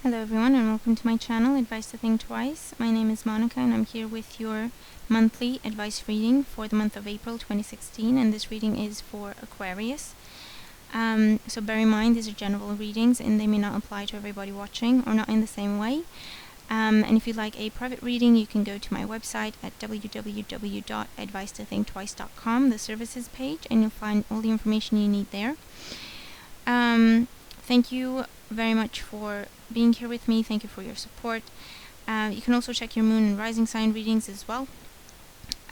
Hello everyone and welcome to my channel, Advice to Think Twice. My name is Monica and I'm here with your monthly advice reading for the month of April 2016, and this reading is for Aquarius. So bear in mind these are general readings and they may not apply to everybody watching or not in the same way. And if you'd like a private reading, you can go to my website at www.advicetothinktwice.com, the services page, and you'll find all the information you need there. Thank you very much for being here with me. Thank you for your support. You can also check your moon and rising sign readings as well,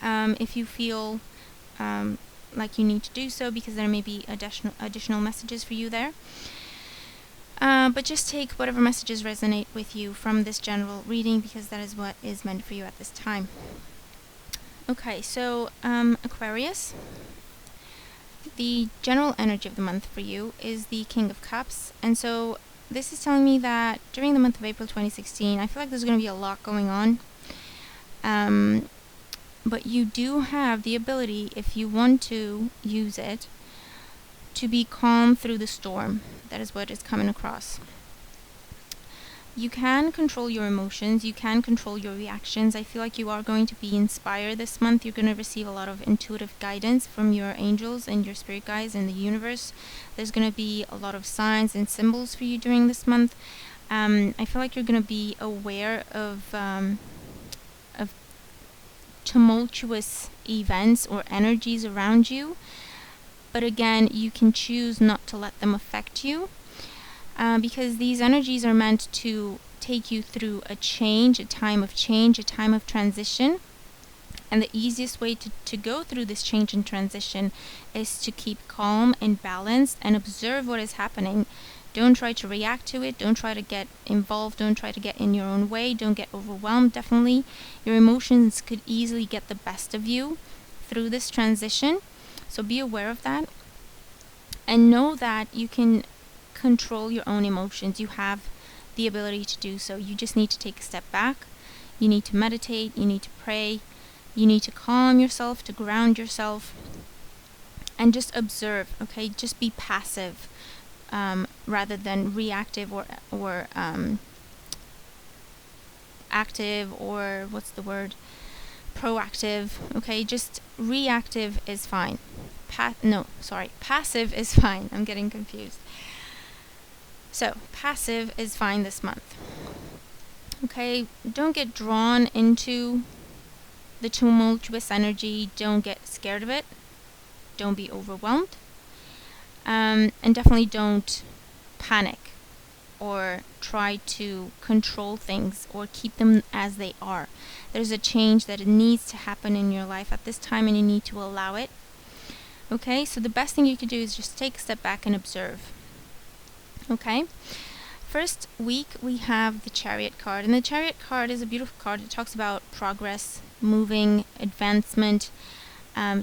if you feel like you need to do so, because there may be additional messages for you there. But just take whatever messages resonate with you from this general reading, because that is what is meant for you at this time. Okay, so Aquarius, the general energy of the month for you is the King of Cups, and so this is telling me that during the month of April 2016, I feel like there's going to be a lot going on. But you do have the ability, if you want to use it, to be calm through the storm. That is what is coming across. You can control your emotions, you can control your reactions. I feel like you are going to be inspired this month. You're going to receive a lot of intuitive guidance from your angels and your spirit guides in the universe. There's going to be a lot of signs and symbols for you during this month. I feel like you're going to be aware of tumultuous events or energies around you. But again, you can choose not to let them affect you. Because these energies are meant to take you through a change, a time of transition. And the easiest way to go through this change and transition is to keep calm and balanced and observe what is happening. Don't try to react to it. Don't try to get involved. Don't try to get in your own way. Don't get overwhelmed. Definitely, your emotions could easily get the best of you through this transition. So be aware of that. And know that you can control your own emotions. You have the ability to do so. You just need to take a step back. You need to meditate. You need to pray. You need to calm yourself, to ground yourself, and just observe. Okay, just be passive rather than reactive or active, or what's the word? Proactive. Okay, just reactive is fine. Passive is fine. I'm getting confused. So, passive is fine this month. Okay, don't get drawn into the tumultuous energy. Don't get scared of it. Don't be overwhelmed. And definitely don't panic or try to control things or keep them as they are. There's a change that needs to happen in your life at this time, and you need to allow it. Okay, so the best thing you could do is just take a step back and observe. Okay, first week we have the Chariot card, and the Chariot card is a beautiful card. It talks about progress, moving, advancement,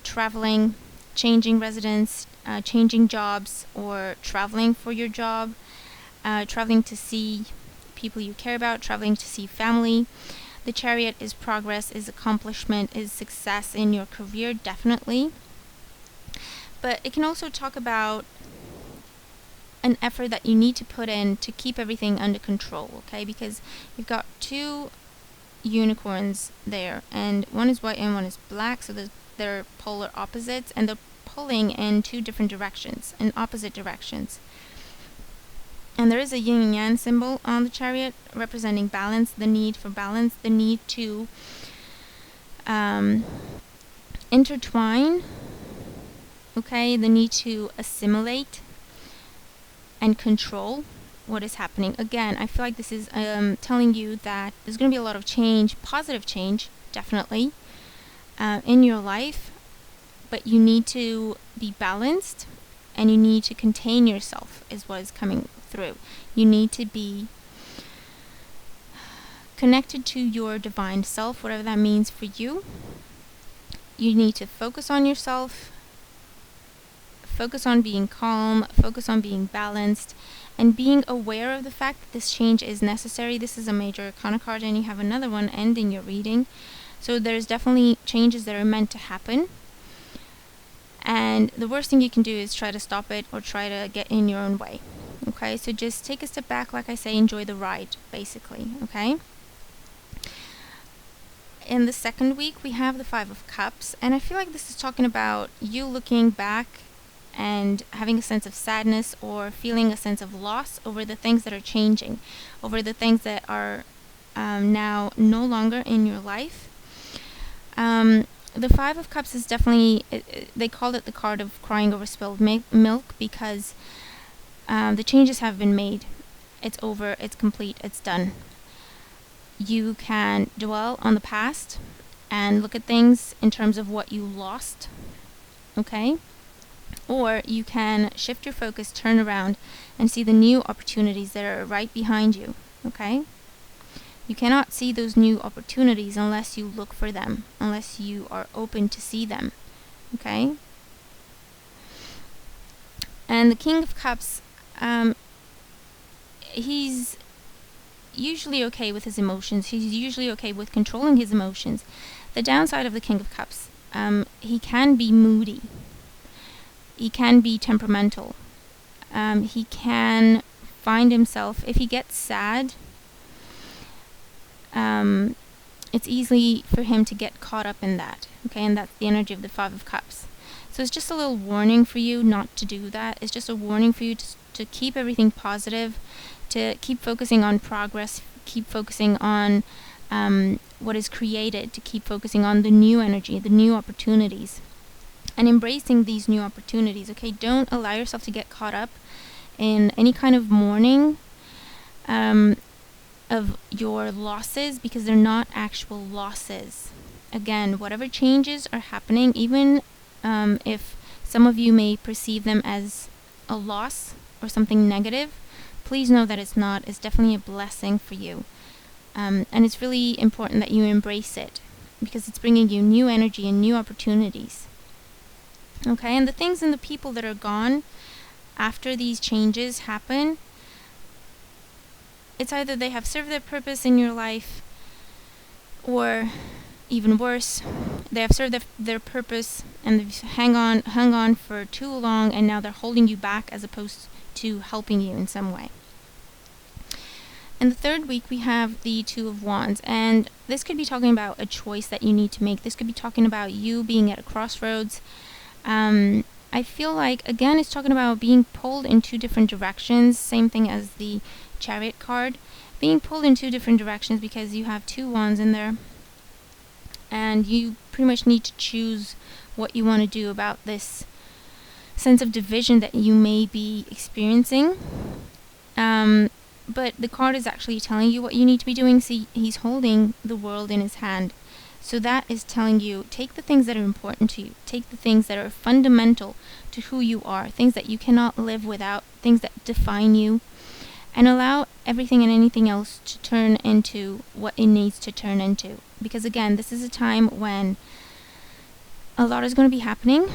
traveling, changing residence, changing jobs, or traveling for your job, traveling to see people you care about, traveling to see family. The Chariot is progress, is accomplishment, is success in your career, definitely. But it can also talk about an effort that you need to put in to keep everything under control, okay? Because you've got two unicorns there, and one is white and one is black, so they're polar opposites, and they're pulling in two different directions, in opposite directions. And there is a yin and yang symbol on the Chariot representing balance, the need for balance, the need to intertwine, okay? The need to assimilate and control what is happening. Again, I feel like this is telling you that there's going to be a lot of change, positive change, definitely, in your life, but you need to be balanced and you need to contain yourself, is what is coming through. You need to be connected to your divine self, whatever that means for you. You need to focus on yourself, focus on being calm, focus on being balanced, and being aware of the fact that this change is necessary. This is a major arcana card, and you have another one ending your reading. So there's definitely changes that are meant to happen. And the worst thing you can do is try to stop it or try to get in your own way. Okay, so just take a step back, like I say, enjoy the ride, basically. Okay. In the second week, we have the Five of Cups, and I feel like this is talking about you looking back and having a sense of sadness or feeling a sense of loss over the things that are changing, over the things that are now no longer in your life. The Five of Cups is definitely, they called it the card of crying over spilled milk because the changes have been made. It's over, it's complete, it's done. You can dwell on the past and look at things in terms of what you lost, okay? Or you can shift your focus, turn around, and see the new opportunities that are right behind you, okay? You cannot see those new opportunities unless you look for them, unless you are open to see them, okay? And the King of Cups, he's usually okay with his emotions. He's usually okay with controlling his emotions. The downside of the King of Cups, he can be moody. He can be temperamental. He can find himself, if he gets sad, it's easy for him to get caught up in that. Okay, and that's the energy of the Five of Cups. So it's just a little warning for you not to do that. It's just a warning for you to keep everything positive, to keep focusing on progress, keep focusing on what is created, to keep focusing on the new energy, the new opportunities, and embracing these new opportunities. Okay, don't allow yourself to get caught up in any kind of mourning of your losses, because they're not actual losses. Again, whatever changes are happening, even if some of you may perceive them as a loss or something negative, please know that it's not. It's definitely a blessing for you. And it's really important that you embrace it, because it's bringing you new energy and new opportunities. Okay, and the things and the people that are gone after these changes happen, it's either they have served their purpose in your life, or even worse, they have served their purpose and they've hung on for too long, and now they're holding you back as opposed to helping you in some way. In the third week, we have the Two of Wands, and this could be talking about a choice that you need to make. This could be talking about you being at a crossroads. I feel like, again, it's talking about being pulled in two different directions, same thing as the Chariot card, being pulled in two different directions because you have two wands in there, and you pretty much need to choose what you want to do about this sense of division that you may be experiencing. But the card is actually telling you what you need to be doing. See, he's holding the world in his hand. So that is telling you, take the things that are important to you. Take the things that are fundamental to who you are. Things that you cannot live without. Things that define you. And allow everything and anything else to turn into what it needs to turn into. Because again, this is a time when a lot is going to be happening.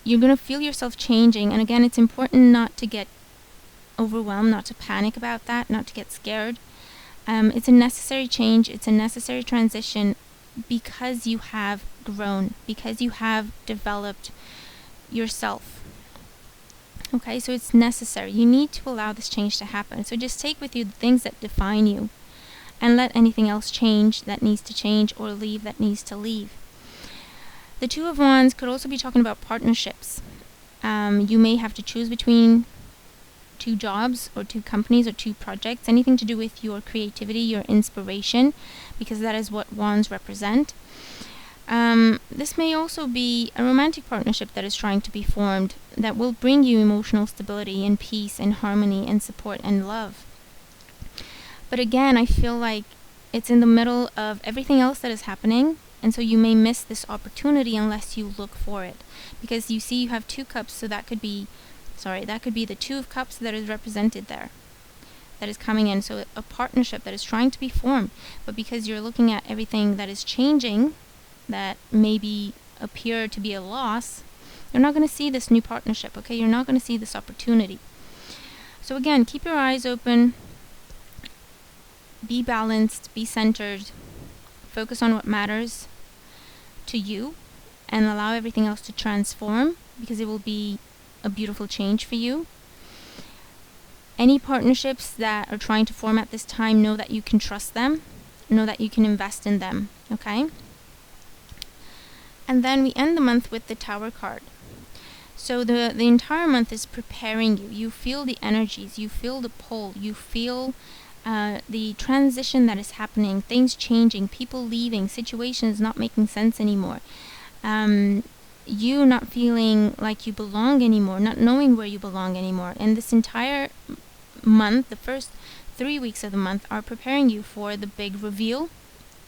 You're going to feel yourself changing. And again, it's important not to get overwhelmed, not to panic about that, not to get scared. It's a necessary change. It's a necessary transition because you have grown, because you have developed yourself. Okay, so it's necessary. You need to allow this change to happen. So just take with you the things that define you and let anything else change that needs to change, or leave that needs to leave. The Two of Wands could also be talking about partnerships. You may have to choose between two jobs or two companies or two projects, anything to do with your creativity, your inspiration, because that is what wands represent. This may also be a romantic partnership that is trying to be formed that will bring you emotional stability and peace and harmony and support and love. But again, I feel like it's in the middle of everything else that is happening, and so you may miss this opportunity unless you look for it. Because you see you have two cups, so that could be the Two of Cups that is represented there, that is coming in. So a partnership that is trying to be formed, but because you're looking at everything that is changing, that maybe appear to be a loss, you're not going to see this new partnership, okay? You're not going to see this opportunity. So again, keep your eyes open, be balanced, be centered, focus on what matters to you, and allow everything else to transform, because it will be a beautiful change for you. Any partnerships that are trying to form at this time, know that you can trust them, know that you can invest in them, okay? And then we end the month with the Tower card. So the entire month is preparing you. You feel the energies, you feel the pull, you feel the transition that is happening, things changing, people leaving, situations not making sense anymore. You not feeling like you belong anymore, not knowing where you belong anymore. And this entire month, the first 3 weeks of the month, are preparing you for the big reveal,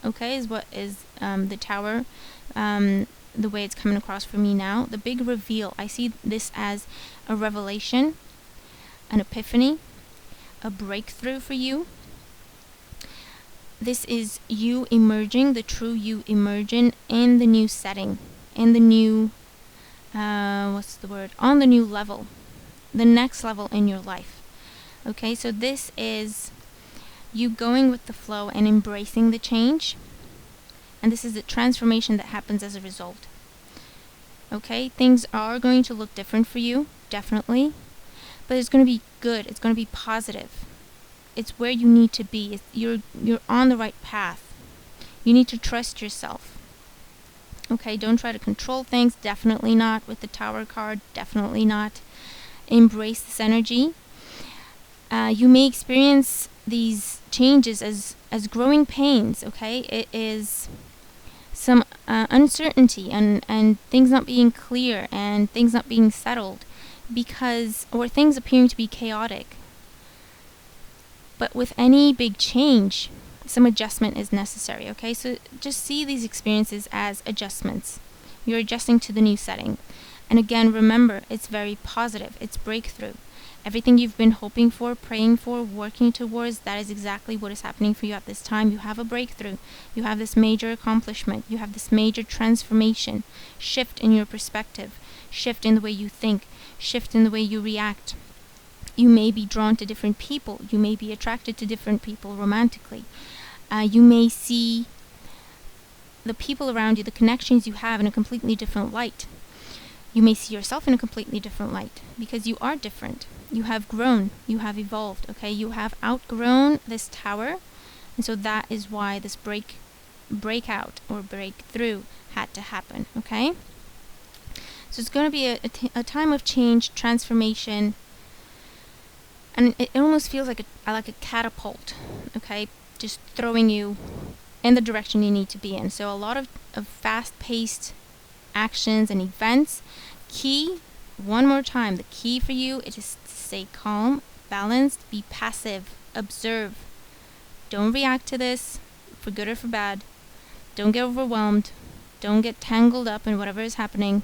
okay, is what is the Tower, the way it's coming across for me now. The big reveal, I see this as a revelation, an epiphany, a breakthrough for you. This is you emerging, the true you emerging in the new setting, in the new, on the new level, the next level in your life. Okay, so this is you going with the flow and embracing the change. And this is the transformation that happens as a result. Okay, things are going to look different for you, definitely. But it's going to be good. It's going to be positive. It's where you need to be. You're on the right path. You need to trust yourself. Okay, don't try to control things. Definitely not with the Tower card. Definitely not. Embrace this energy. You may experience these changes as growing pains. Okay, it is some uncertainty and things not being clear and things not being settled, or things appearing to be chaotic. But with any big change, some adjustment is necessary, okay? So just see these experiences as adjustments. You're adjusting to the new setting. And again, remember, it's very positive. It's breakthrough. Everything you've been hoping for, praying for, working towards, that is exactly what is happening for you at this time. You have a breakthrough. You have this major accomplishment. You have this major transformation, shift in your perspective, shift in the way you think, shift in the way you react. You may be drawn to different people. You may be attracted to different people romantically. You may see the people around you, the connections you have, in a completely different light. You may see yourself in a completely different light because you are different. You have grown. You have evolved. Okay, you have outgrown this Tower, and so that is why this breakout or breakthrough had to happen. Okay, so it's going to be a time of change, transformation. And it almost feels like a catapult, okay? Just throwing you in the direction you need to be in. So a lot of fast-paced actions and events. Key, one more time, the key for you is to stay calm, balanced, be passive, observe. Don't react to this for good or for bad. Don't get overwhelmed. Don't get tangled up in whatever is happening.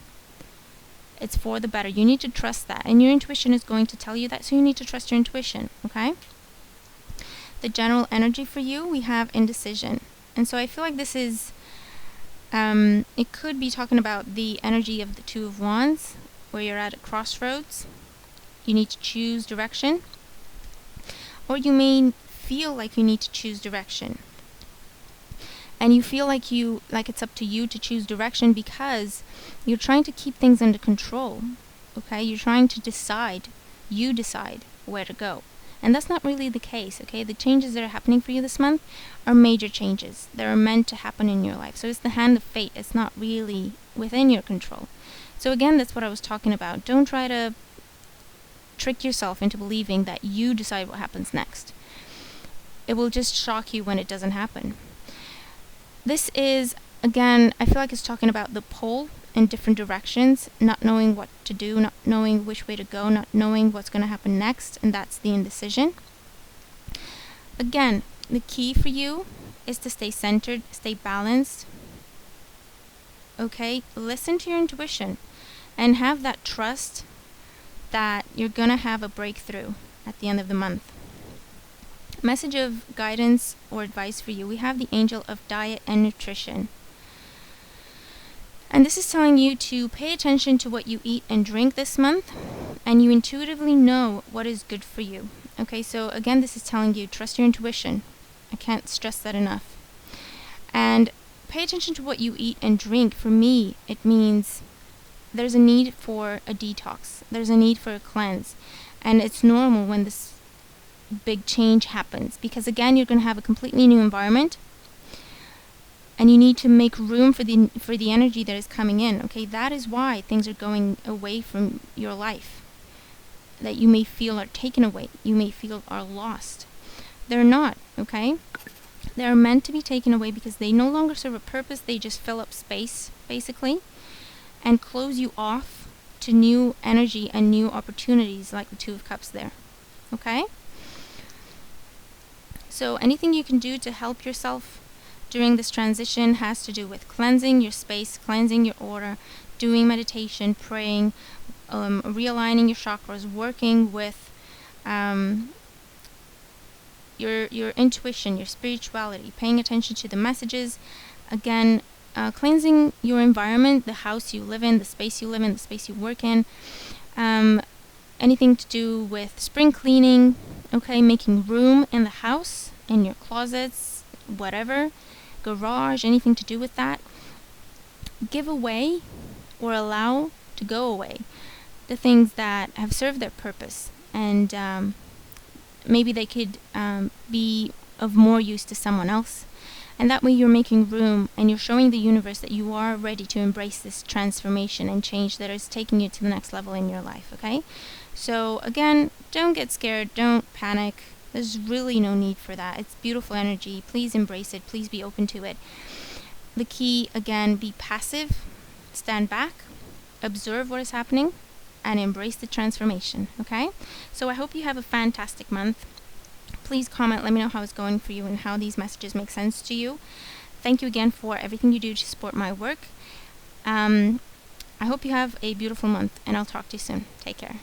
It's for the better. You need to trust that. And your intuition is going to tell you that, so you need to trust your intuition, okay? The general energy for you, we have indecision. And so I feel like this is, it could be talking about the energy of the Two of Wands, where you're at a crossroads. You need to choose direction. Or you may feel like you need to choose direction. And you feel like it's up to you to choose direction because you're trying to keep things under control, okay? You're trying to decide. You decide where to go. And that's not really the case, okay? The changes that are happening for you this month are major changes. They're meant to happen in your life. So it's the hand of fate. It's not really within your control. So again, that's what I was talking about. Don't try to trick yourself into believing that you decide what happens next. It will just shock you when it doesn't happen. This is, again, I feel like it's talking about the pull in different directions, not knowing what to do, not knowing which way to go, not knowing what's going to happen next, and that's the indecision. Again, the key for you is to stay centered, stay balanced. Okay, listen to your intuition and have that trust that you're going to have a breakthrough at the end of the month. Message of guidance or advice for you. We have the angel of diet and nutrition. And this is telling you to pay attention to what you eat and drink this month, and you intuitively know what is good for you. Okay, so again, this is telling you trust your intuition. I can't stress that enough. And pay attention to what you eat and drink. For me, it means there's a need for a detox. There's a need for a cleanse. And it's normal when this big change happens, because again, you're going to have a completely new environment, and you need to make room for the energy that is coming in. Okay, that is why things are going away from your life that you may feel are taken away, you may feel are lost. They're not. Okay, they're meant to be taken away because they no longer serve a purpose. They just fill up space, basically, and close you off to new energy and new opportunities, like the Two of Cups there. Okay, so anything you can do to help yourself during this transition has to do with cleansing your space, cleansing your aura, doing meditation, praying, realigning your chakras, working with your intuition, your spirituality, paying attention to the messages. Again, cleansing your environment, the house you live in, the space you live in, the space you work in. Anything to do with spring cleaning, okay, making room in the house, in your closets, whatever, garage, anything to do with that. Give away or allow to go away the things that have served their purpose, and maybe they could be of more use to someone else. And that way you're making room and you're showing the universe that you are ready to embrace this transformation and change that is taking you to the next level in your life. Okay, so again, don't get scared, don't panic. There's really no need for that. It's beautiful energy. Please embrace it. Please be open to it. The key, again, be passive, stand back, observe what is happening, and embrace the transformation. Okay, so I hope you have a fantastic month. Please comment, let me know how it's going for you and how these messages make sense to you. Thank you again for everything you do to support my work. I hope you have a beautiful month, and I'll talk to you soon. Take care.